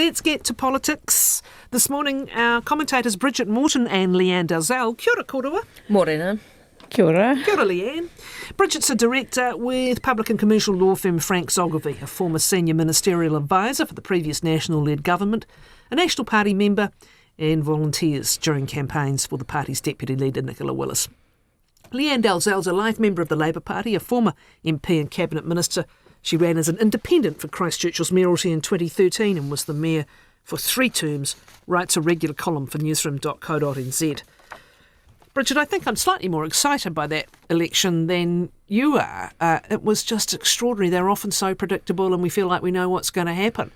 let's get to politics. This morning, our commentators Brigitte Morten and Lianne Dalziel. Kia ora kōrua. Morena. Kia ora. Kia ora, Lianne. Brigitte's a director with public and commercial law firm Franks Ogilvie, a former senior ministerial advisor for the previous National-led government, a National Party member and volunteers during campaigns for the party's deputy leader, Nicola Willis. Lianne Dalziel's a life member of the Labour Party, a former MP and cabinet minister. She ran as an independent for Christchurch's mayoralty in 2013 and was the mayor for 3 terms, writes a regular column for newsroom.co.nz. Brigitte, I think I'm slightly more excited by that election than you are. It was just extraordinary. They're often so predictable and we feel like we know what's going to happen.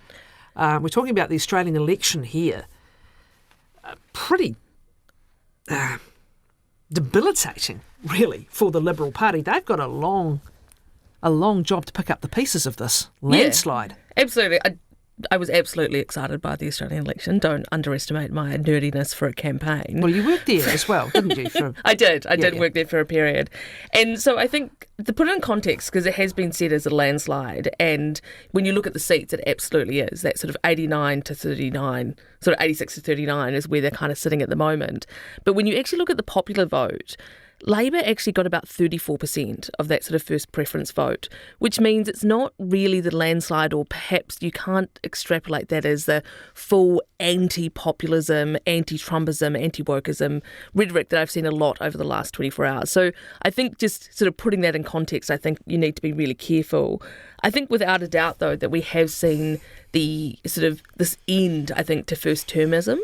We're talking about the Australian election here. Pretty debilitating, really, for the Liberal Party. They've got a long job to pick up the pieces of this landslide. Yeah, absolutely. I was absolutely excited by the Australian election. Don't underestimate my nerdiness for a campaign. Well, you worked there as well, didn't you? I did work there for a period. And so I think, to put it in context, because it has been said as a landslide, and when you look at the seats, it absolutely is. That sort of 89 to 39, sort of 86 to 39 is where they're kind of sitting at the moment. But when you actually look at the popular vote, Labour actually got about 34% of that sort of first preference vote, which means it's not really the landslide, or perhaps you can't extrapolate that as the full anti-populism, anti-Trumpism, anti-wokeism rhetoric that I've seen a lot over the last 24 hours. So I think just sort of putting that in context, I think you need to be really careful. I think without a doubt, though, that we have seen the sort of this end, I think, to first termism.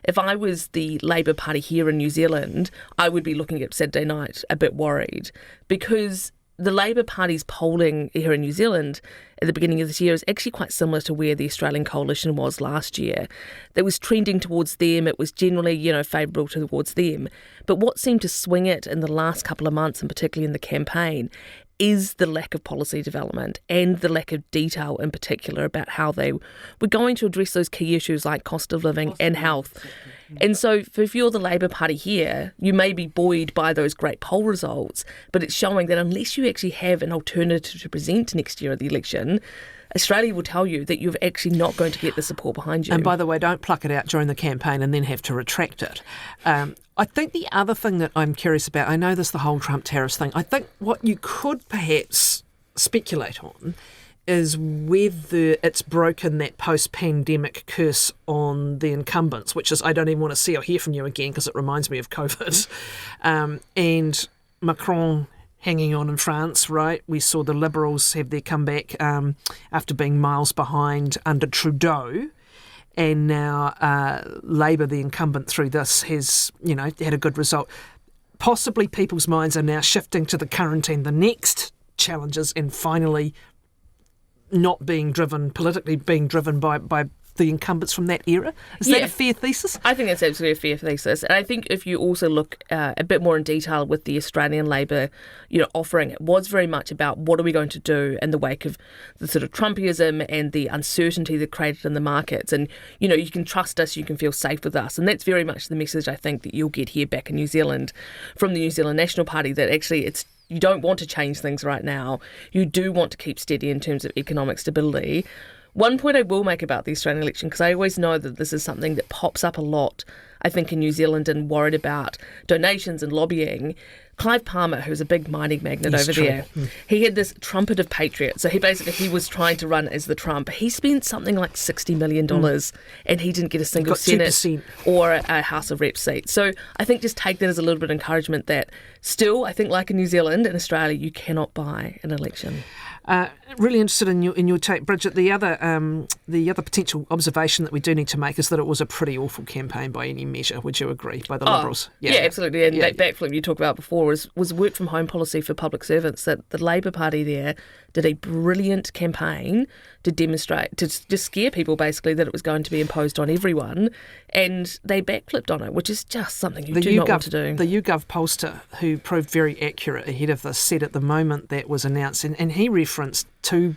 If I was the Labour Party here in New Zealand, I would be looking at Saturday night a bit worried, because the Labour Party's polling here in New Zealand at the beginning of this year is actually quite similar to where the Australian coalition was last year. It was trending towards them. It was generally, favourable towards them. But what seemed to swing it in the last couple of months, and particularly in the campaign, is the lack of policy development and the lack of detail in particular about how they were going to address those key issues like cost of living and health. And so if you're the Labour Party here, you may be buoyed by those great poll results, but it's showing that unless you actually have an alternative to present next year at the election, Australia will tell you that you're actually not going to get the support behind you. And by the way, don't pluck it out during the campaign and then have to retract it. I think the other thing that I'm curious about, I know there's the whole Trump tariffs thing. I think what you could perhaps speculate on is whether it's broken that post-pandemic curse on the incumbents, which is I don't even want to see or hear from you again because it reminds me of COVID. And Macron hanging on in France, right? We saw the Liberals have their comeback after being miles behind under Trudeau. And now Labour, the incumbent through this, has, had a good result. Possibly people's minds are now shifting to the current and the next challenges, and finally not being driven, politically being driven by the incumbents from that era. Is that a fair thesis? I think that's absolutely a fair thesis. And I think if you also look a bit more in detail with the Australian Labour, offering, it was very much about what are we going to do in the wake of the sort of Trumpism and the uncertainty that created in the markets. And, you can trust us, you can feel safe with us. And that's very much the message I think that you'll get here back in New Zealand from the New Zealand National Party, that actually you don't want to change things right now. You do want to keep steady in terms of economic stability. One point I will make about the Australian election, because I always know that this is something that pops up a lot, I think, in New Zealand, and worried about donations and lobbying. Clive Palmer, who's a big mining magnate over there, he had this trumpet of patriot. So he was trying to run as the Trump. He spent something like $60 million and he didn't get a single Senate 2%. Or a House of Reps seat. So I think just take that as a little bit of encouragement that still, I think like in New Zealand and Australia, you cannot buy an election. Really interested in your take, Brigitte. The other potential observation that we do need to make is that it was a pretty awful campaign by any measure. Would you agree? By the Liberals? Yeah, absolutely. And that backflip you talked about before was work from home policy for public servants. That the Labour Party there did a brilliant campaign to demonstrate, to just scare people basically that it was going to be imposed on everyone, and they backflipped on it, which is just something you do not want to do. The YouGov pollster, who proved very accurate ahead of this, said at the moment that was announced, and he referenced 2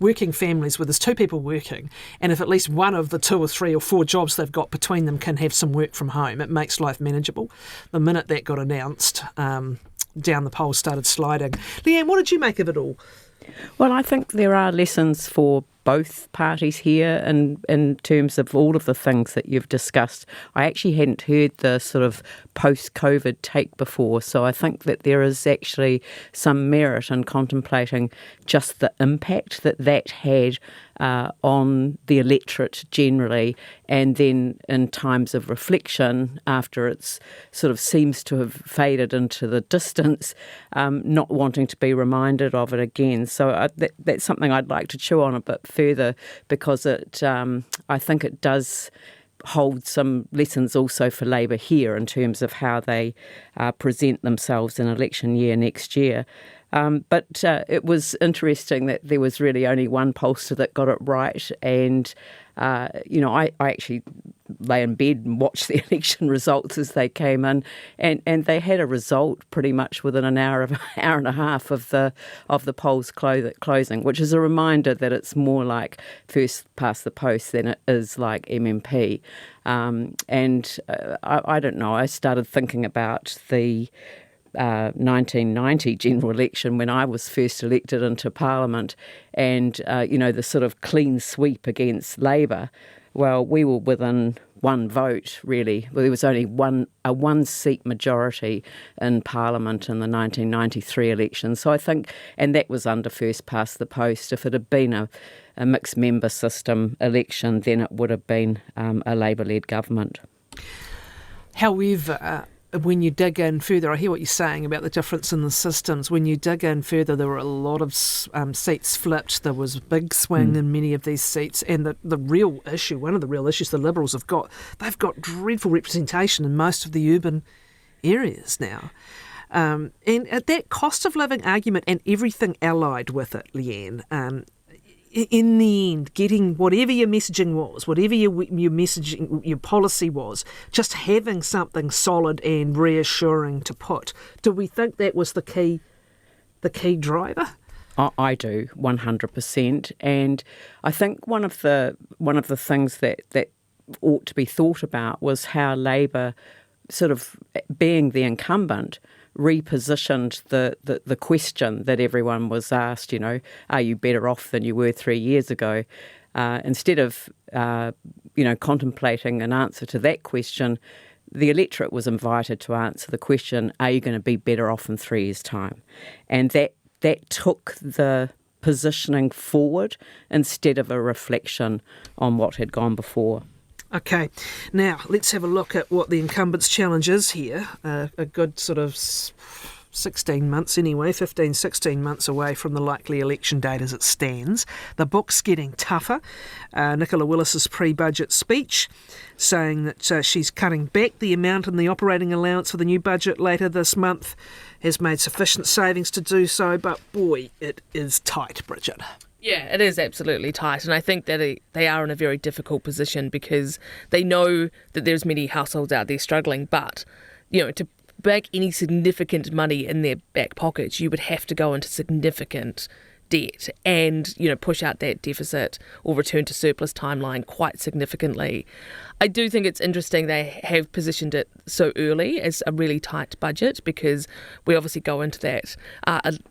working families where there's 2 people working, and if at least one of the 2 or 3 or 4 jobs they've got between them can have some work from home, it makes life manageable. The minute that got announced, down the polls started sliding. Lianne, what did you make of it all? Well, I think there are lessons for both parties here in terms of all of the things that you've discussed. I actually hadn't heard the sort of post-COVID take before, so I think that there is actually some merit in contemplating just the impact that had on the electorate generally, and then in times of reflection, after it's sort of seems to have faded into the distance, not wanting to be reminded of it again. So that's something I'd like to chew on a bit further, because I think it does hold some lessons also for Labour here in terms of how they present themselves in election year next year. But it was interesting that there was really only one pollster that got it right, and I actually lay in bed and watched the election results as they came in, and they had a result pretty much within an hour and a half of the polls closing, which is a reminder that it's more like first past the post than it is like MMP. I don't know. I started thinking about the 1990 general election when I was first elected into Parliament, and the sort of clean sweep against Labour. Well, we were within one vote, really. Well, there was only a one-seat majority in Parliament in the 1993 election. So I think, and that was under first past the post. If it had been a mixed member system election, then it would have been a Labour-led government. However, when you dig in further, I hear what you're saying about the difference in the systems. When you dig in further, there were a lot of seats flipped. There was a big swing in many of these seats. And the real issue, one of the real issues the Liberals have got, they've got dreadful representation in most of the urban areas now. And at that cost of living argument and everything allied with it, Lianne, in the end, getting whatever your messaging was, whatever your messaging, your policy was, just having something solid and reassuring to put. Do we think that was the key driver? I do, 100%. And I think one of the things that ought to be thought about was how Labour, sort of being the incumbent, repositioned the question that everyone was asked, are you better off than you were 3 years ago? Instead of, contemplating an answer to that question, the electorate was invited to answer the question, are you going to be better off in 3 years' time? And that took the positioning forward instead of a reflection on what had gone before. Okay, now let's have a look at what the incumbent's challenge is here. A good sort of 16 months anyway, 15, 16 months away from the likely election date as it stands. The book's getting tougher. Nicola Willis's pre-budget speech saying that she's cutting back the amount in the operating allowance for the new budget later this month, has made sufficient savings to do so, but boy, it is tight, Bridget. Yeah, it is absolutely tight, and I think that they are in a very difficult position because they know that there's many households out there struggling, but, to bag any significant money in their back pockets, you would have to go into significant debt and, push out that deficit or return to surplus timeline quite significantly. I do think it's interesting they have positioned it so early as a really tight budget, because we obviously go into that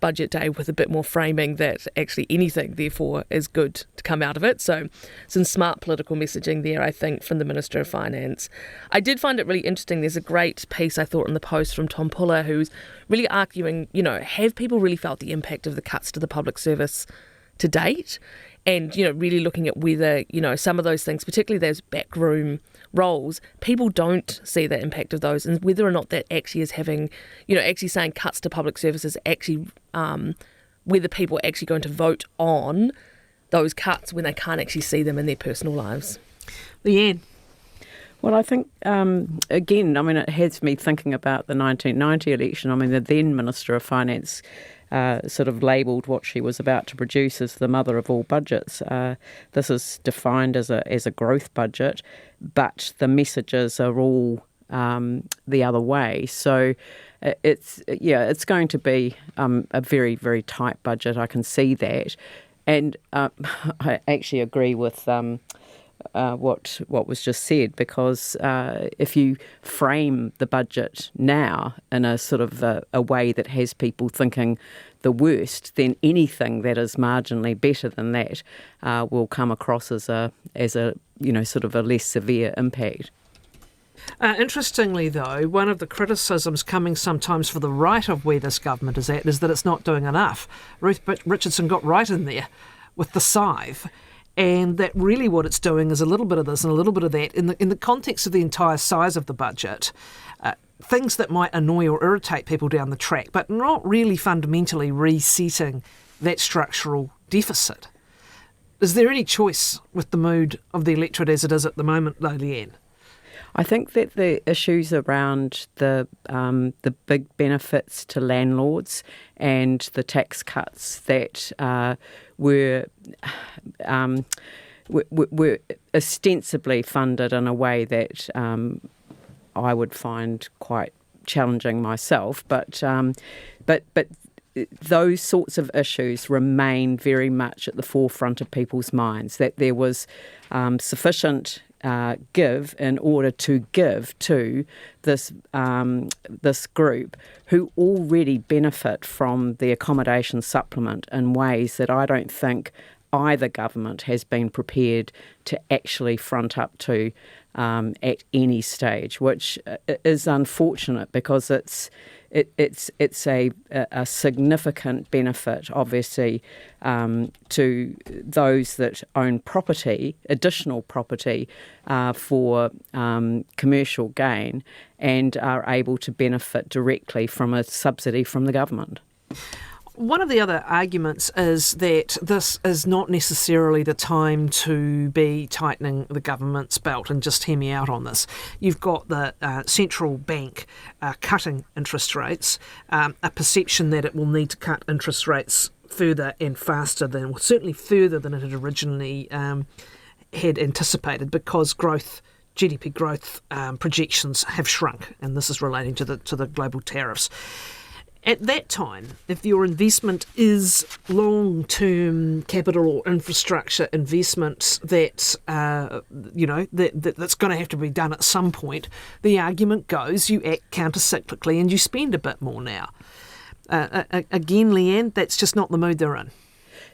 budget day with a bit more framing that actually anything, therefore, is good to come out of it. So some smart political messaging there, I think, from the Minister of Finance. I did find it really interesting. There's a great piece, I thought, in the Post from Tom Puller, who's really arguing, have people really felt the impact of the cuts to the public service to date? And, really looking at whether, some of those things, particularly those backroom roles, people don't see the impact of those, and whether or not that actually is having, actually saying cuts to public services, actually whether people are actually going to vote on those cuts when they can't actually see them in their personal lives. Lianne? Well, I think, again, it has me thinking about the 1990 election. The then Minister of Finance sort of labelled what she was about to produce as the mother of all budgets. This is defined as a growth budget, but the messages are all the other way. So it's going to be a very, very tight budget. I can see that. And I actually agree with what was just said, because if you frame the budget now in a sort of a way that has people thinking the worst, then anything that is marginally better than that will come across as a sort of a less severe impact. Interestingly, though, one of the criticisms coming sometimes for the right of where this government is at is that it's not doing enough. Ruth Richardson got right in there with the scythe, and that really what it's doing is a little bit of this and a little bit of that. In the context of the entire size of the budget, things that might annoy or irritate people down the track, but not really fundamentally resetting that structural deficit. Is there any choice with the mood of the electorate as it is at the moment, though, Lianne? I think that the issues around the big benefits to landlords and the tax cuts that were ostensibly funded in a way that I would find quite challenging myself, but those sorts of issues remain very much at the forefront of people's minds, that there was sufficient give in order to give to this group who already benefit from the accommodation supplement in ways that I don't think either government has been prepared to actually front up to at any stage, which is unfortunate because it's a significant benefit, obviously, to those that own property, additional property for commercial gain, and are able to benefit directly from a subsidy from the government. One of the other arguments is that this is not necessarily the time to be tightening the government's belt, and just hear me out on this. You've got the central bank cutting interest rates, a perception that it will need to cut interest rates further and faster than, well, certainly further than it had originally had anticipated, because GDP growth projections have shrunk, and this is relating to the global tariffs. At that time, if your investment is long-term capital or infrastructure investments that's going to have to be done at some point, the argument goes you act counter-cyclically and you spend a bit more now. Again, Lianne, that's just not the mood they're in.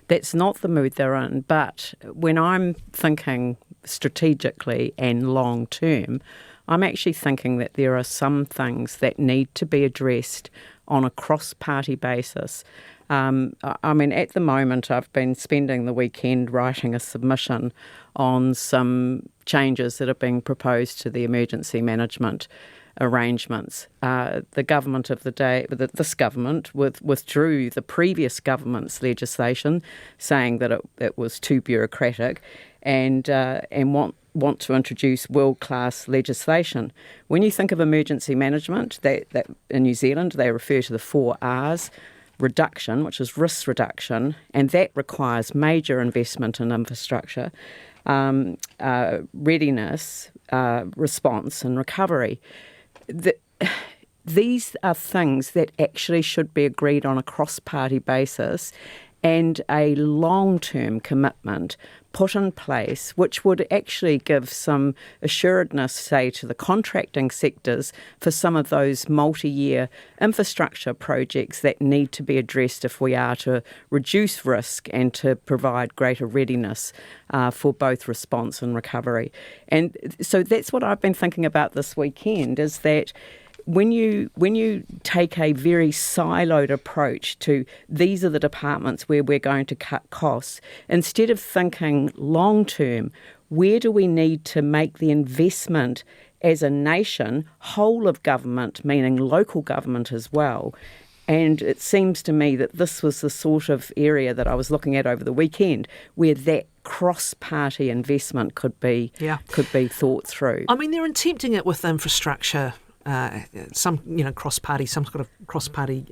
That's not the mood they're in, but when I'm thinking strategically and long-term, I'm actually thinking that there are some things that need to be addressed on a cross-party basis. I mean, at the moment, I've been spending the weekend writing a submission on some changes that are being proposed to the emergency management arrangements. The government of the day, this government, withdrew the previous government's legislation, saying that it was too bureaucratic, and want to introduce world-class legislation. When you think of emergency management, that in New Zealand they refer to the 4 Rs: reduction, which is risk reduction, and that requires major investment in infrastructure, readiness, response and recovery. These are things that actually should be agreed on a cross-party basis, and a long-term commitment put in place, which would actually give some assuredness, say, to the contracting sectors for some of those multi-year infrastructure projects that need to be addressed if we are to reduce risk and to provide greater readiness for both response and recovery. And so that's what I've been thinking about this weekend, is that when you take a very siloed approach to these are the departments where we're going to cut costs, instead of thinking long term, where do we need to make the investment as a nation, whole of government, meaning local government as well. And it seems to me that this was the sort of area that I was looking at over the weekend, where that cross-party investment could be thought through. I mean, they're attempting it with infrastructure. Some sort of cross-party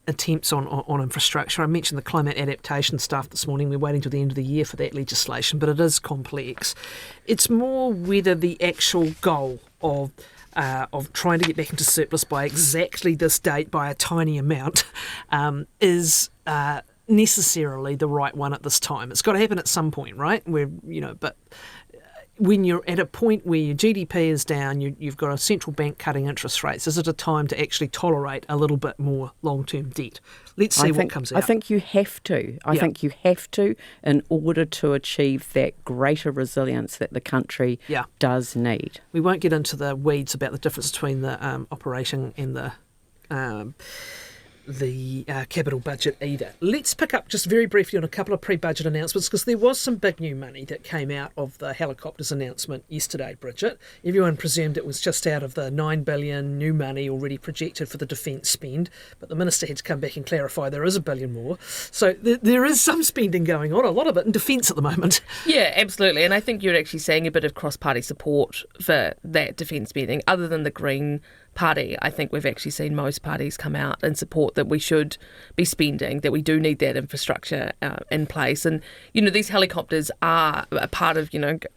attempts on infrastructure. I mentioned the climate adaptation stuff this morning. We're waiting till the end of the year for that legislation, but it is complex. It's more whether the actual goal of trying to get back into surplus by exactly this date by a tiny amount is necessarily the right one at this time. It's got to happen at some point, right? But when you're at a point where your GDP is down, you've got a central bank cutting interest rates, is it a time to actually tolerate a little bit more long-term debt? Let's see what comes out. I think you have to. I think you have to in order to achieve that greater resilience that the country does need. We won't get into the weeds about the difference between the operating and the capital budget either. Let's pick up just very briefly on a couple of pre-budget announcements, because there was some big new money that came out of the helicopters announcement yesterday, Brigitte. Everyone presumed it was just out of the $9 billion new money already projected for the defence spend, but the minister had to come back and clarify there is $1 billion more. So there is some spending going on, a lot of it in defence at the moment. Yeah, absolutely. And I think you're actually seeing a bit of cross-party support for that defence spending, other than the Green Party. I think we've actually seen most parties come out and support that we should be spending, that we do need that infrastructure in place. And, these helicopters are a part of, going to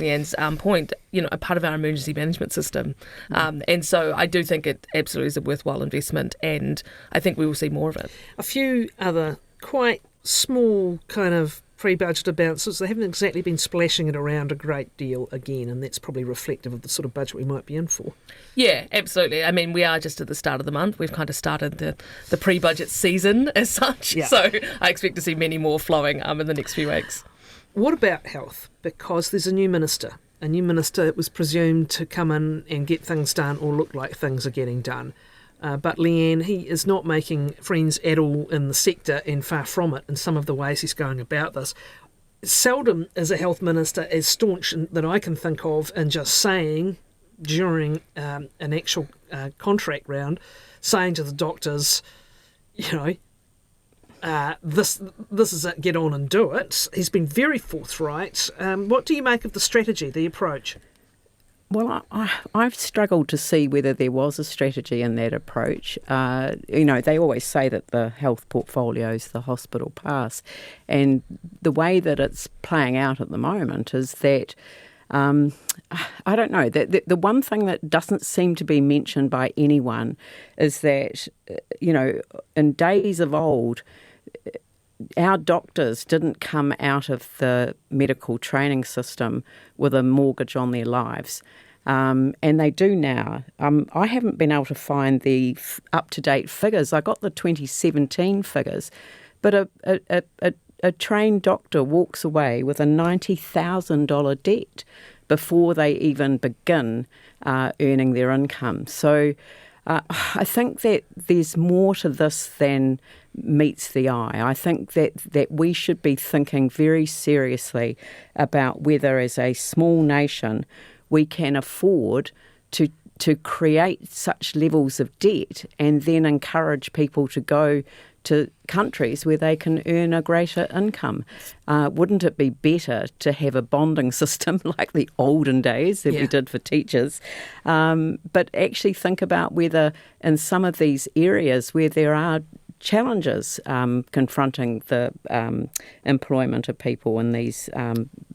Leanne's point, a part of our emergency management system. And so I do think it absolutely is a worthwhile investment, and I think we will see more of it. A few other quite small kind of pre-budget announcements. They haven't exactly been splashing it around a great deal again, and that's probably reflective of the sort of budget we might be in for. Yeah, absolutely. I mean, we are just at the start of the month. We've kind of started the pre-budget season as such. Yeah. So I expect to see many more flowing in the next few weeks. What about health? Because there's a new minister. A new minister was presumed to come in and get things done, or look like things are getting done. But Lianne, he is not making friends at all in the sector, and far from it in some of the ways he's going about this. Seldom is a health minister as staunch that I can think of in just saying during an actual contract round, saying to the doctors, this is it, get on and do it. He's been very forthright. What do you make of the strategy, the approach? Well, I've struggled to see whether there was a strategy in that approach. They always say that the health portfolio is the hospital pass. And the way that it's playing out at the moment is that, I don't know, the one thing that doesn't seem to be mentioned by anyone is that, in days of old, our doctors didn't come out of the medical training system with a mortgage on their lives, and they do now. I haven't been able to find the up-to-date figures. I got the 2017 figures, but a trained doctor walks away with a $90,000 debt before they even begin earning their income. So I think that there's more to this than meets the eye. I think that we should be thinking very seriously about whether, as a small nation, we can afford to create such levels of debt and then encourage people to go to countries where they can earn a greater income. Wouldn't it be better to have a bonding system like the olden days that we did for teachers, but actually think about whether in some of these areas where there are challenges confronting the employment of people in these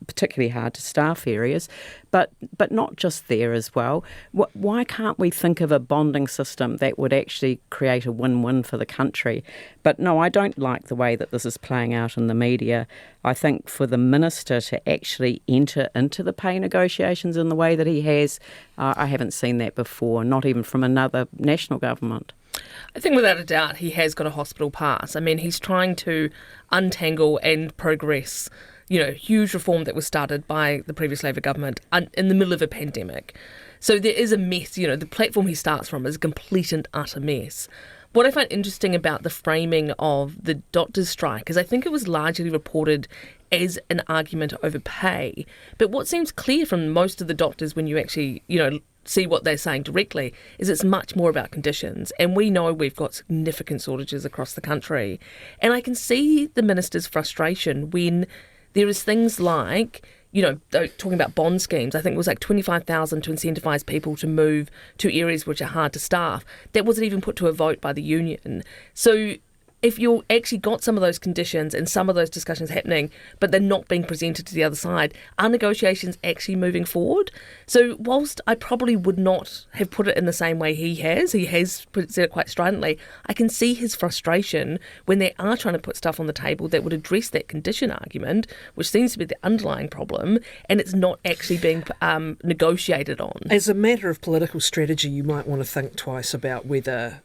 particularly hard to staff areas, but not just there as well. Why can't we think of a bonding system that would actually create a win-win for the country? But no, I don't like the way that this is playing out in the media. I think for the minister to actually enter into the pay negotiations in the way that he has, I haven't seen that before, not even from another national government. I think without a doubt he has got a hospital pass. I mean, he's trying to untangle and progress, huge reform that was started by the previous Labour government in the middle of a pandemic. So there is a mess, the platform he starts from is a complete and utter mess. What I find interesting about the framing of the doctors' strike is I think it was largely reported as an argument over pay. But what seems clear from most of the doctors when you actually, see what they're saying directly is it's much more about conditions. And we know we've got significant shortages across the country. And I can see the minister's frustration when there is things like, talking about bond schemes, I think it was like $25,000 to incentivise people to move to areas which are hard to staff. That wasn't even put to a vote by the union. So if you're actually got some of those conditions and some of those discussions happening, but they're not being presented to the other side, are negotiations actually moving forward? So whilst I probably would not have put it in the same way he has said it quite stridently, I can see his frustration when they are trying to put stuff on the table that would address that condition argument, which seems to be the underlying problem, and it's not actually being negotiated on. As a matter of political strategy, you might want to think twice about whether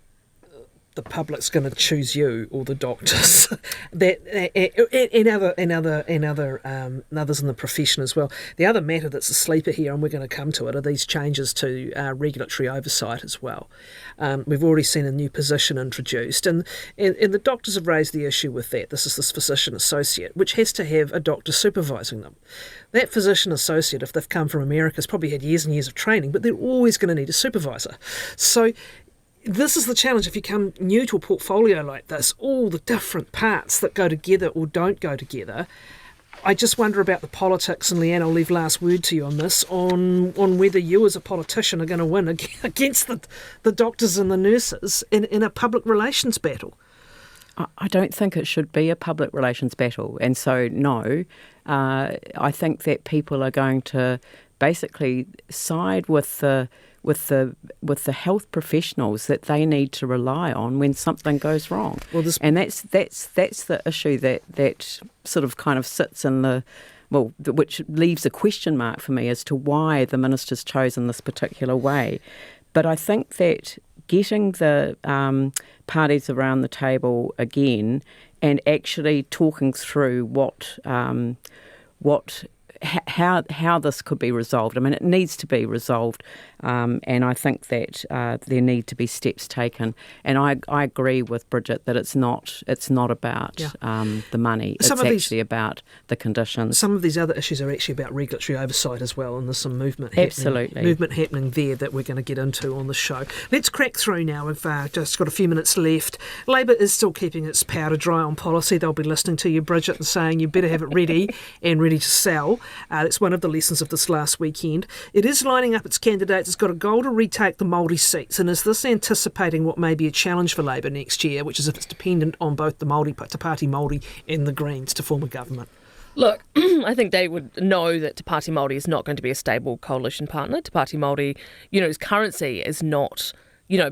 the public's going to choose you or the doctors. Others in the profession as well. The other matter that's a sleeper here, and we're going to come to it, are these changes to regulatory oversight as well. We've already seen a new position introduced, and the doctors have raised the issue with that. This is this physician associate, which has to have a doctor supervising them. That physician associate, if they've come from America, has probably had years and years of training, but they're always going to need a supervisor. So this is the challenge if you come new to a portfolio like this, all the different parts that go together or don't go together. I just wonder about the politics, and Lianne, I'll leave last word to you on this, on whether you as a politician are going to win against the doctors and the nurses in a public relations battle. I don't think it should be a public relations battle, and so no, I think that people are going to basically side with the health professionals that they need to rely on when something goes wrong. Well, and that's the issue that sort of kind of sits in the, well, which leaves a question mark for me as to why the minister's chosen this particular way. But I think that getting the parties around the table again and actually talking through how this could be resolved. I mean, it needs to be resolved, and I think that there need to be steps taken. And I agree with Brigitte that it's not about the money. It's actually about the conditions. Some of these other issues are actually about regulatory oversight as well, and there's some movement happening there that we're going to get into on the show. Let's crack through now. We've just got a few minutes left. Labor is still keeping its powder dry on policy. They'll be listening to you, Brigitte, and saying you better have it ready and ready to sell. That's one of the lessons of this last weekend. It is lining up its candidates. It's got a goal to retake the Māori seats. And is this anticipating what may be a challenge for Labor next year, which is if it's dependent on both the Te Pāti Māori and the Greens to form a government? Look, I think they would know that Te Pāti Māori is not going to be a stable coalition partner. Te Pāti Māori, its currency is not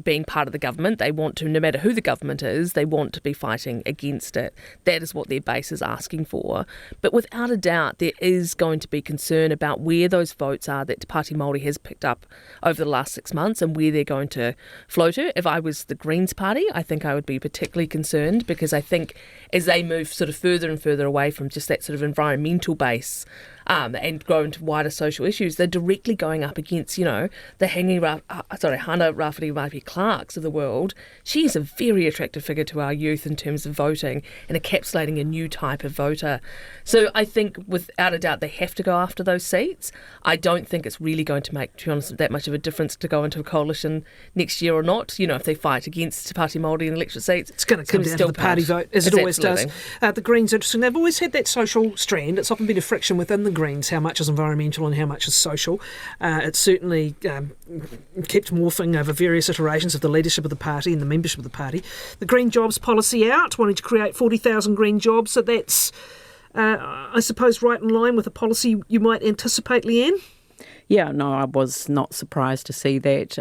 being part of the government. They want to, no matter who the government is, they want to be fighting against it. That is what their base is asking for. But without a doubt, there is going to be concern about where those votes are that Te Pāti Māori has picked up over the last 6 months and where they're going to flow to. If I was the Greens Party, I think I would be particularly concerned, because I think as they move sort of further and further away from just that sort of environmental base, and grow into wider social issues, they're directly going up against, the Hana Rāwhiri Maipi Clarks of the world. She's a very attractive figure to our youth in terms of voting and encapsulating a new type of voter. So I think without a doubt they have to go after those seats. I don't think it's really going to make, to be honest, that much of a difference to go into a coalition next year or not. If they fight against Te Pāti Māori in electorate seats, it's going to come down to the party vote, as it always does. The Greens, interesting. They've always had that social strand. It's often been a friction within the Greens, how much is environmental and how much is social. It's certainly kept morphing over various iterations of the leadership of the party and the membership of the party. The Green Jobs policy out, wanting to create 40,000 green jobs, so that's, I suppose, right in line with the policy you might anticipate, Lianne? Yeah, no, I was not surprised to see that.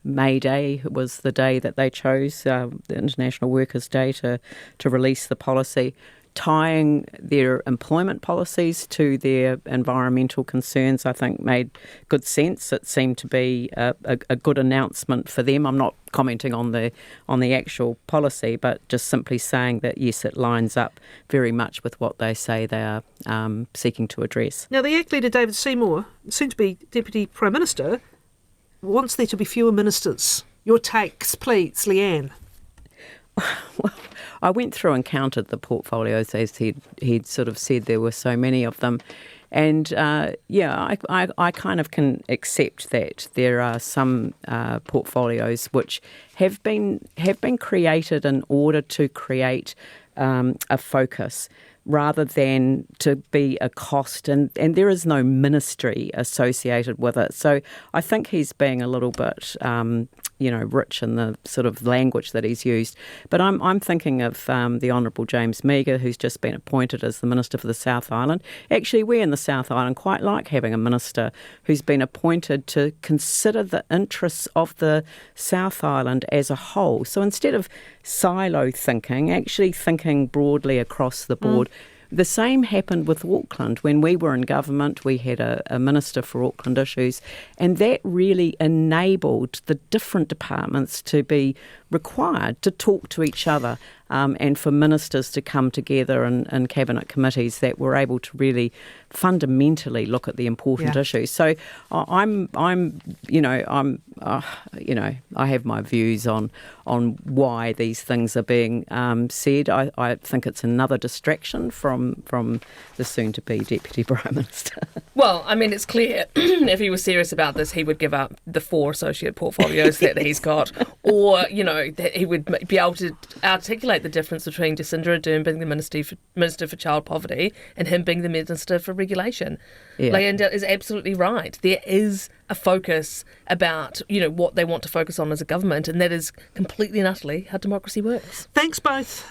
May Day was the day that they chose, the International Workers' Day, to release the policy. Tying their employment policies to their environmental concerns, I think, made good sense. It seemed to be a good announcement for them. I'm not commenting on the actual policy, but just simply saying that, yes, it lines up very much with what they say they are seeking to address. Now, the ACT leader, David Seymour, soon to be Deputy Prime Minister, wants there to be fewer ministers. Your takes, please, Lianne. Well, I went through and counted the portfolios as he'd sort of said there were so many of them. And, I kind of can accept that there are some portfolios which have been created in order to create a focus rather than to be a cost, and there is no ministry associated with it. So I think he's being a little bit, rich in the sort of language that he's used. But I'm thinking of the Honourable James Meagher, who's just been appointed as the Minister for the South Island. Actually, we in the South Island quite like having a minister who's been appointed to consider the interests of the South Island as a whole. So instead of silo thinking, actually thinking broadly across the board. The same happened with Auckland. When we were in government, we had a minister for Auckland issues, and that really enabled the different departments to be required to talk to each other, and for ministers to come together in cabinet committees that were able to really fundamentally look at the important issues. So I have my views on why these things are being said. I think it's another distraction from the soon-to-be Deputy Prime Minister. Well, I mean, it's clear if he was serious about this, he would give up the 4 associate portfolios that he's got, or, that he would be able to articulate the difference between Jacinda Ardern being the Minister for Child Poverty and him being the Minister for Regulation. Yeah. Lianne is absolutely right. There is a focus about, what they want to focus on as a government, and that is completely and utterly how democracy works. Thanks both.